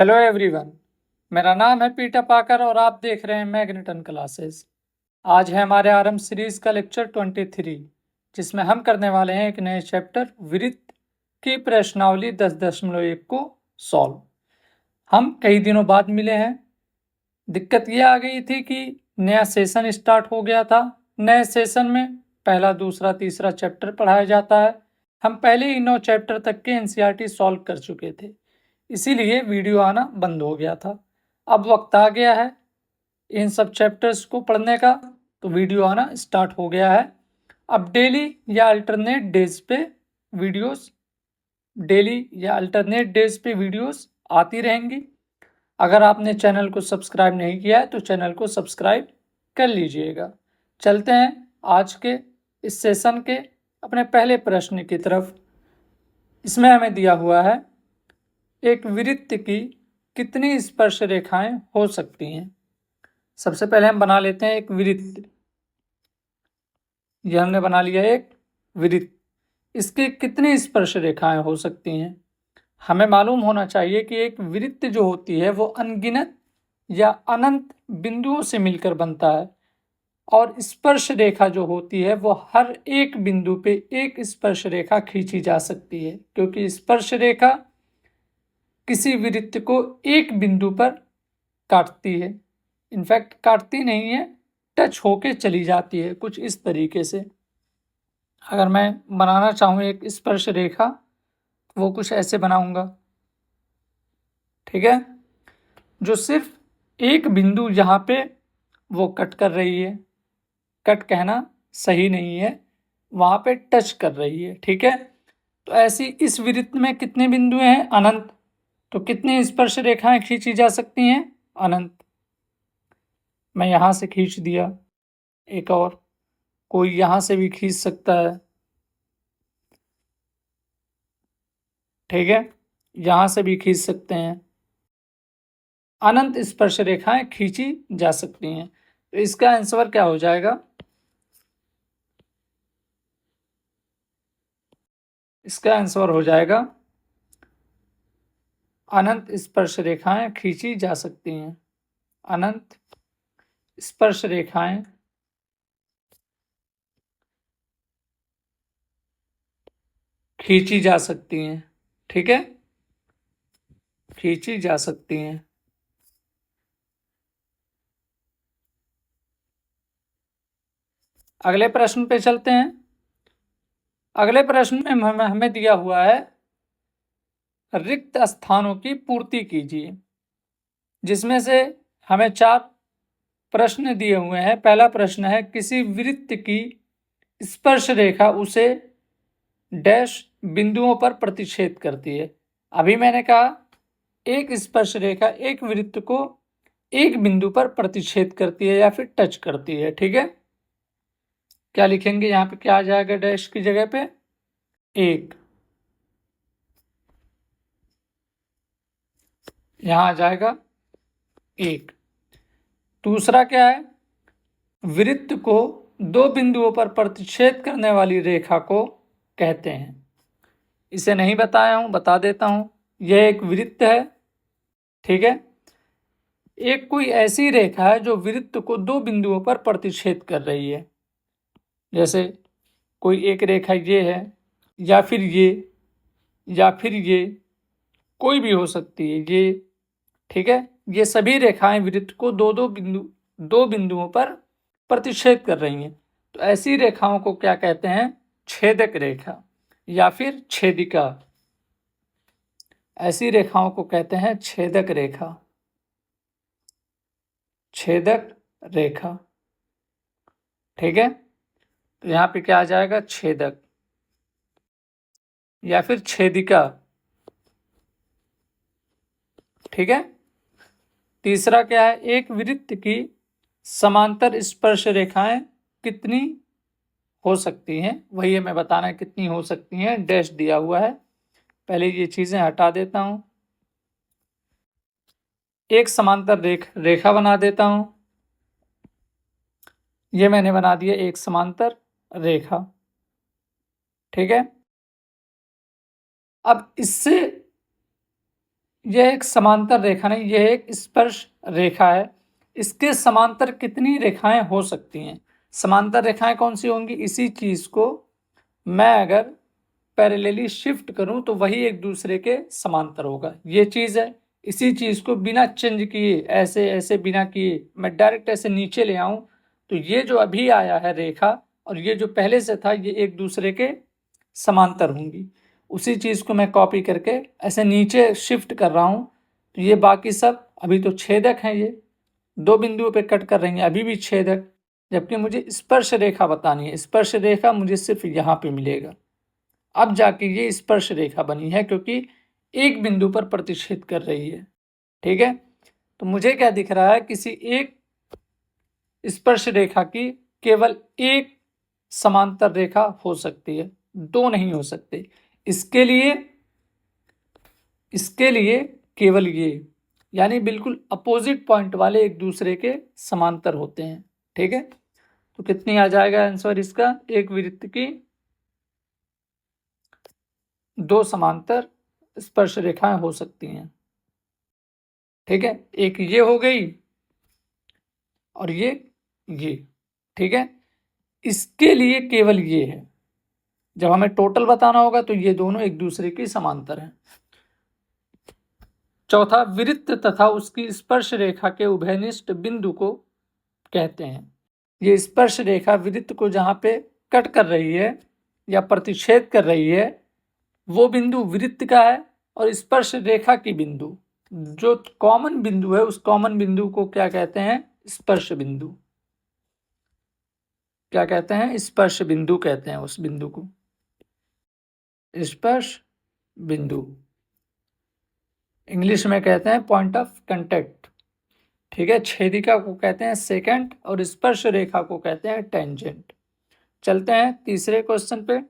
Hello everyone, मेरा नाम है पीटर पाकर और आप देख रहे हैं मैग्नेटन क्लासेस। आज है हमारे आरंभ सीरीज का लेक्चर 23, जिसमें हम करने वाले हैं एक नए चैप्टर वृत्त की प्रश्नावली 10.1 को सॉल्व। हम कई दिनों बाद मिले हैं। दिक्कत ये आ गई थी कि नया सेशन स्टार्ट हो गया था। नए सेशन में पहला, दूसरा, तीसरा चैप्टर पढ़ाया जाता है। हम पहले ही 9 चैप्टर तक के एनसीईआरटी सॉल्व कर चुके थे, इसीलिए वीडियो आना बंद हो गया था। अब वक्त आ गया है इन सब चैप्टर्स को पढ़ने का, तो वीडियो आना स्टार्ट हो गया है। अब डेली या अल्टरनेट डेज पे वीडियोस आती रहेंगी। अगर आपने चैनल को सब्सक्राइब नहीं किया है तो चैनल को सब्सक्राइब कर लीजिएगा। चलते हैं आज के इस सेशन के अपने पहले प्रश्न की तरफ। इसमें हमें दिया हुआ है एक वृत्त की कितनी स्पर्श रेखाएं हो सकती हैं। सबसे पहले हम बना लेते हैं एक वृत्त। यह हमने बना लिया एक वृत्त। इसकी कितनी स्पर्श रेखाएं हो सकती हैं। हमें मालूम होना चाहिए कि एक वृत्त जो होती है वो अनगिनत या अनंत बिंदुओं से मिलकर बनता है, और स्पर्श रेखा जो होती है वो हर एक बिंदु पे एक स्पर्श रेखा खींची जा सकती है, क्योंकि स्पर्श रेखा किसी वृत्त को एक बिंदु पर काटती है। इनफैक्ट काटती नहीं है, टच होके चली जाती है, कुछ इस तरीके से। अगर मैं बनाना चाहूँ एक स्पर्श रेखा, वो कुछ ऐसे बनाऊंगा, ठीक है, जो सिर्फ एक बिंदु यहाँ पे वो कट कर रही है। कट कहना सही नहीं है, वहाँ पे टच कर रही है, ठीक है। तो ऐसी इस वृत्त में कितने बिंदु हैं? अनंत। तो कितनी स्पर्श रेखाएं खींची जा सकती हैं? अनंत। मैं यहाँ से खींच दिया, एक और कोई यहाँ से भी खींच सकता है, ठीक है, यहाँ से भी खींच सकते हैं। अनंत स्पर्श रेखाएं खींची जा सकती हैं। तो इसका आंसर क्या हो जाएगा? इसका आंसर हो जाएगा अनंत स्पर्श रेखाएं खींची जा सकती हैं। अनंत स्पर्श रेखाएं खींची जा सकती हैं, ठीक है, खींची जा सकती हैं। अगले प्रश्न पे चलते हैं। अगले प्रश्न में हमें दिया हुआ है रिक्त स्थानों की पूर्ति कीजिए, जिसमें से हमें 4 प्रश्न दिए हुए हैं। पहला प्रश्न है किसी वृत्त की स्पर्श रेखा उसे डैश बिंदुओं पर प्रतिच्छेद करती है। अभी मैंने कहा एक स्पर्श रेखा एक वृत्त को एक बिंदु पर प्रतिच्छेद करती है या फिर टच करती है, ठीक है। क्या लिखेंगे यहाँ पे? क्या आ जाएगा डैश की जगह पे? एक। यहां आ जाएगा एक। दूसरा क्या है? वृत्त को 2 बिंदुओं पर प्रतिच्छेद करने वाली रेखा को कहते हैं। इसे नहीं बताया हूं, बता देता हूं। यह एक वृत्त है, ठीक है। एक कोई ऐसी रेखा है जो वृत्त को 2 बिंदुओं पर प्रतिच्छेद कर रही है। जैसे कोई एक रेखा ये है, या फिर ये, या फिर ये, कोई भी हो सकती है ये, ठीक है। ये सभी रेखाएं वृत्त को दो बिंदुओं पर प्रतिच्छेद कर रही हैं। तो ऐसी रेखाओं को क्या कहते हैं? छेदक रेखा या फिर छेदिका। ऐसी रेखाओं को कहते हैं छेदक रेखा। छेदक रेखा, ठीक है। तो यहां पे क्या आ जाएगा? छेदक या फिर छेदिका, ठीक है। तीसरा क्या है? एक वृत्त की समांतर स्पर्श रेखाएं कितनी हो सकती हैं? वही हमें बताना है कितनी हो सकती हैं। डैश दिया हुआ है, पहले ये चीजें हटा देता हूं। एक समांतर रेखा बना देता हूं। ये मैंने बना दिया एक समांतर रेखा, ठीक है। अब इससे यह एक समांतर रेखा नहीं, यह एक स्पर्श रेखा है। इसके समांतर कितनी रेखाएं हो सकती हैं? समांतर रेखाएं कौन सी होंगी? इसी चीज को मैं अगर पैरेलली शिफ्ट करूं तो वही एक दूसरे के समांतर होगा। ये चीज है, इसी चीज को बिना चेंज किए, ऐसे ऐसे बिना किए मैं डायरेक्ट ऐसे नीचे ले आऊं तो ये जो अभी आया है रेखा और ये जो पहले से था ये एक दूसरे के समांतर होंगी। उसी चीज को मैं कॉपी करके ऐसे नीचे शिफ्ट कर रहा हूं तो ये बाकी सब अभी तो छेदक हैं, ये दो बिंदुओं पे कट कर रही हैं, अभी भी छेदक, जबकि मुझे स्पर्श रेखा बतानी है। स्पर्श रेखा मुझे सिर्फ यहाँ पे मिलेगा। अब जाके ये स्पर्श रेखा बनी है क्योंकि एक बिंदु पर प्रतिच्छेद कर रही है। ठीक है, तो मुझे क्या दिख रहा है? किसी एक स्पर्श रेखा की केवल एक समांतर रेखा हो सकती है, दो नहीं हो सकते। इसके लिए केवल ये, यानी बिल्कुल अपोजिट पॉइंट वाले एक दूसरे के समांतर होते हैं। ठीक है, तो कितनी आ जाएगा आंसर इसका? एक वृत्त की दो समांतर स्पर्श रेखाएं हो सकती हैं। ठीक है, एक ये हो गई और ये। ठीक है, इसके लिए केवल ये है। जब हमें टोटल बताना होगा तो ये दोनों एक दूसरे की समांतर हैं। चौथा, वृत्त तथा उसकी स्पर्श रेखा के उभयनिष्ठ बिंदु को कहते हैं। ये स्पर्श रेखा वृत्त को जहां पे कट कर रही है या प्रतिच्छेद कर रही है वो बिंदु वृत्त का है, और स्पर्श रेखा की बिंदु जो कॉमन बिंदु है उस कॉमन बिंदु को क्या कहते हैं? स्पर्श बिंदु। क्या कहते हैं? स्पर्श बिंदु कहते हैं उस बिंदु को, स्पर्श बिंदु। इंग्लिश में कहते हैं पॉइंट ऑफ कांटेक्ट। ठीक है, छेदिका को कहते हैं सेकेंड और स्पर्श रेखा को कहते हैं टेंजेंट। चलते हैं तीसरे क्वेश्चन पे।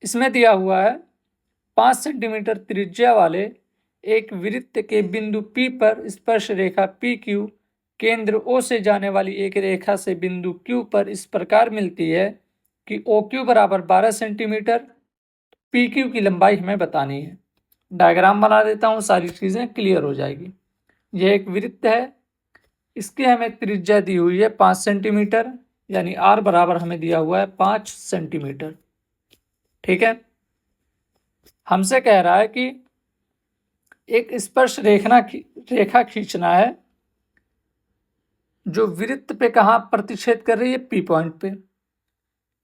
इसमें दिया हुआ है 5 सेंटीमीटर त्रिज्या वाले एक वृत्त के बिंदु P पर स्पर्श रेखा PQ केंद्र O से जाने वाली एक रेखा से बिंदु Q पर इस प्रकार मिलती है कि OQ बराबर 12 सेंटीमीटर। PQ की लंबाई हमें बतानी है। डायग्राम बना देता हूँ, सारी चीज़ें क्लियर हो जाएगी। यह एक वृत्त है, इसकी हमें त्रिज्या दी हुई है 5 सेंटीमीटर, यानी R बराबर हमें दिया हुआ है 5 सेंटीमीटर। ठीक है, हमसे कह रहा है कि एक स्पर्श रेखा खींचना है जो वृत्त पे कहाँ प्रतिच्छेद कर रही है? P पॉइंट पे।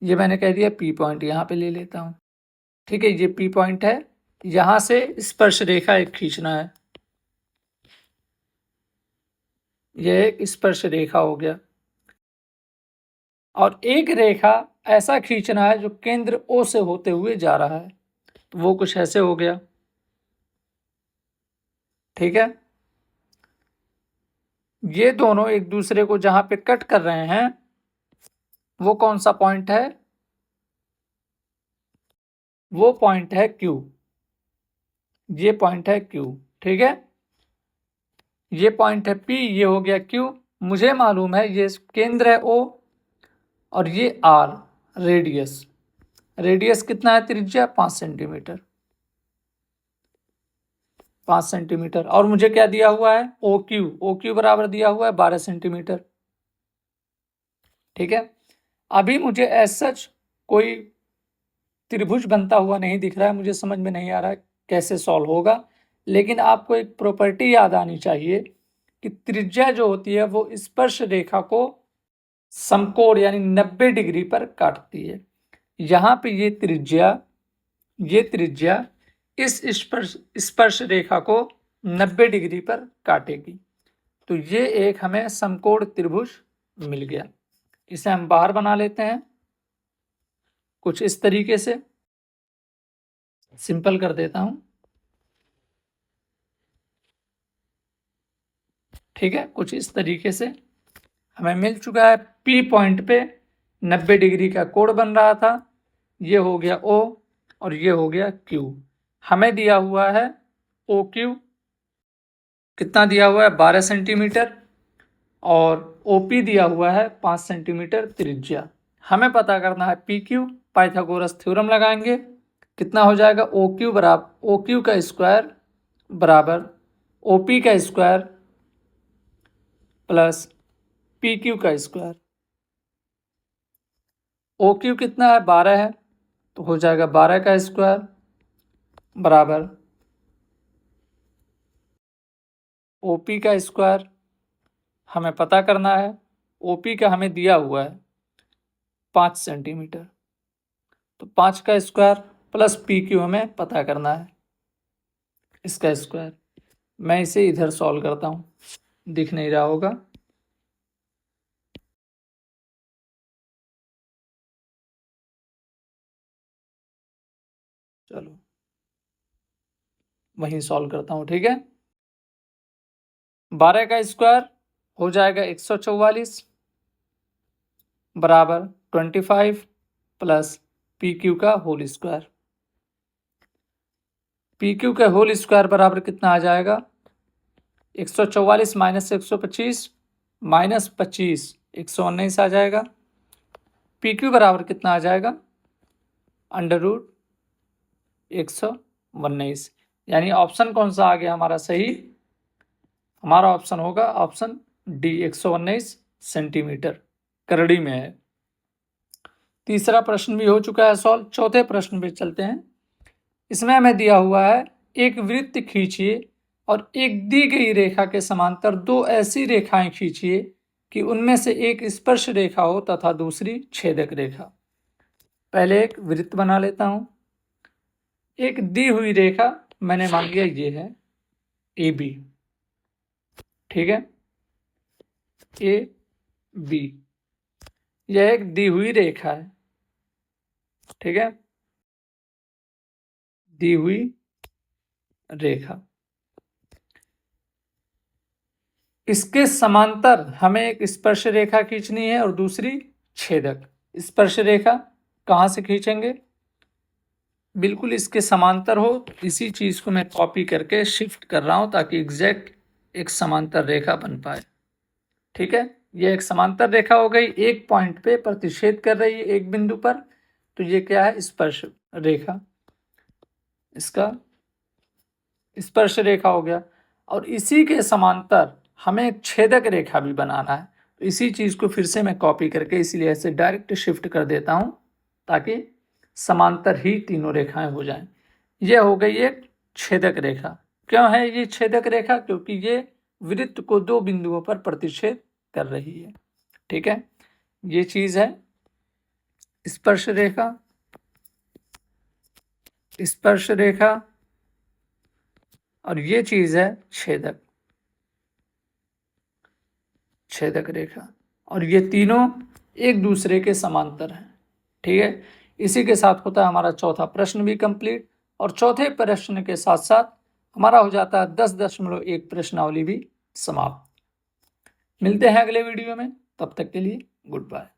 ये मैंने कह दिया P पॉइंट, यहाँ पे ले लेता हूँ। ठीक है, ये P पॉइंट है, यहां से स्पर्श रेखा एक खींचना है। यह एक स्पर्श रेखा हो गया, और एक रेखा ऐसा खींचना है जो केंद्र O से होते हुए जा रहा है, तो वो कुछ ऐसे हो गया। ठीक है, ये दोनों एक दूसरे को जहां पे कट कर रहे हैं वो कौन सा पॉइंट है? वो पॉइंट है Q। ये पॉइंट है Q। ठीक है, ये पॉइंट है P, ये हो गया Q। मुझे मालूम है ये केंद्र है O और ये R रेडियस। रेडियस कितना है? त्रिज्या 5 सेंटीमीटर। 5 सेंटीमीटर। और मुझे क्या दिया हुआ है? OQ बराबर दिया हुआ है 12 सेंटीमीटर। ठीक है, अभी मुझे एज सच कोई त्रिभुज बनता हुआ नहीं दिख रहा है, मुझे समझ में नहीं आ रहा है कैसे सॉल्व होगा, लेकिन आपको एक प्रॉपर्टी याद आनी चाहिए कि त्रिज्या जो होती है वो स्पर्श रेखा को समकोण यानी 90 डिग्री पर काटती है। यहाँ पे ये त्रिज्या इस स्पर्श रेखा को 90 डिग्री पर काटेगी, तो ये एक हमें समकोण त्रिभुज मिल गया। इसे हम बाहर बना लेते हैं कुछ इस तरीके से, सिंपल कर देता हूं। ठीक है, कुछ इस तरीके से हमें मिल चुका है। P पॉइंट पे 90 डिग्री का कोण बन रहा था, ये हो गया O और ये हो गया Q। हमें दिया हुआ है OQ, कितना दिया हुआ है? 12 सेंटीमीटर, और OP दिया हुआ है 5 सेंटीमीटर त्रिज्या। हमें पता करना है PQ। पाइथागोरस थ्योरम लगाएंगे, कितना हो जाएगा? OQ बराबर OQ का स्क्वायर बराबर OP का स्क्वायर प्लस PQ का स्क्वायर। OQ कितना है, 12 है, तो हो जाएगा 12 का स्क्वायर बराबर OP का स्क्वायर। हमें पता करना है, OP का हमें दिया हुआ है 5 सेंटीमीटर, तो 5 का स्क्वायर प्लस PQ हमें पता करना है, इसका स्क्वायर। मैं इसे इधर सॉल्व करता हूँ, दिख नहीं रहा होगा। चलो वहीं सॉल्व करता हूँ, ठीक है। 12 का स्क्वायर हो जाएगा 144 बराबर 25 प्लस PQ का होल स्क्वायर। PQ का होल स्क्वायर बराबर कितना आ जाएगा, 144 माइनस 125 माइनस 25 119 आ जाएगा। PQ बराबर कितना आ जाएगा, अंडर रूट 119। यानी ऑप्शन कौन सा आ गया हमारा सही, हमारा ऑप्शन होगा ऑप्शन डी, 119 सेंटीमीटर करड़ी में है। तीसरा प्रश्न भी हो चुका है सॉल्व। चौथे प्रश्न पे चलते हैं। इसमें हमें दिया हुआ है, एक वृत्त खींचिए और एक दी गई रेखा के समांतर दो ऐसी रेखाएं खींचिए कि उनमें से एक स्पर्श रेखा हो तथा दूसरी छेदक रेखा। पहले एक वृत्त बना लेता हूं। एक दी हुई रेखा मैंने मान लिया ये है AB, ठीक है, AB यह एक दी हुई रेखा है, ठीक है, दी हुई रेखा। इसके समांतर हमें एक स्पर्श रेखा खींचनी है और दूसरी छेदक। स्पर्श रेखा कहाँ से खींचेंगे, बिल्कुल इसके समांतर हो। इसी चीज को मैं कॉपी करके शिफ्ट कर रहा हूं ताकि एग्जैक्ट एक समांतर रेखा बन पाए, ठीक है। यह एक समांतर रेखा हो गई, एक पॉइंट पे प्रतिच्छेद कर रही है एक बिंदु पर, तो ये क्या है, स्पर्श रेखा, इसका स्पर्श रेखा हो गया। और इसी के समांतर हमें एक छेदक रेखा भी बनाना है, तो इसी चीज को फिर से मैं कॉपी करके इसलिए ऐसे डायरेक्ट शिफ्ट कर देता हूं ताकि समांतर ही तीनों रेखाएं हो जाएं। यह हो गई एक छेदक रेखा। क्यों है ये छेदक रेखा, क्योंकि ये वृत्त को दो बिंदुओं पर प्रतिच्छेद कर रही है, ठीक है। ये चीज है स्पर्श रेखा, स्पर्श रेखा, और ये चीज है छेदक, छेदक रेखा। और ये तीनों एक दूसरे के समांतर हैं, ठीक है। इसी के साथ होता है हमारा चौथा प्रश्न भी कंप्लीट, और चौथे प्रश्न के साथ साथ हमारा हो जाता है 10.1 प्रश्नावली भी समाप्त। मिलते हैं अगले वीडियो में, तब तक के लिए गुड बाय।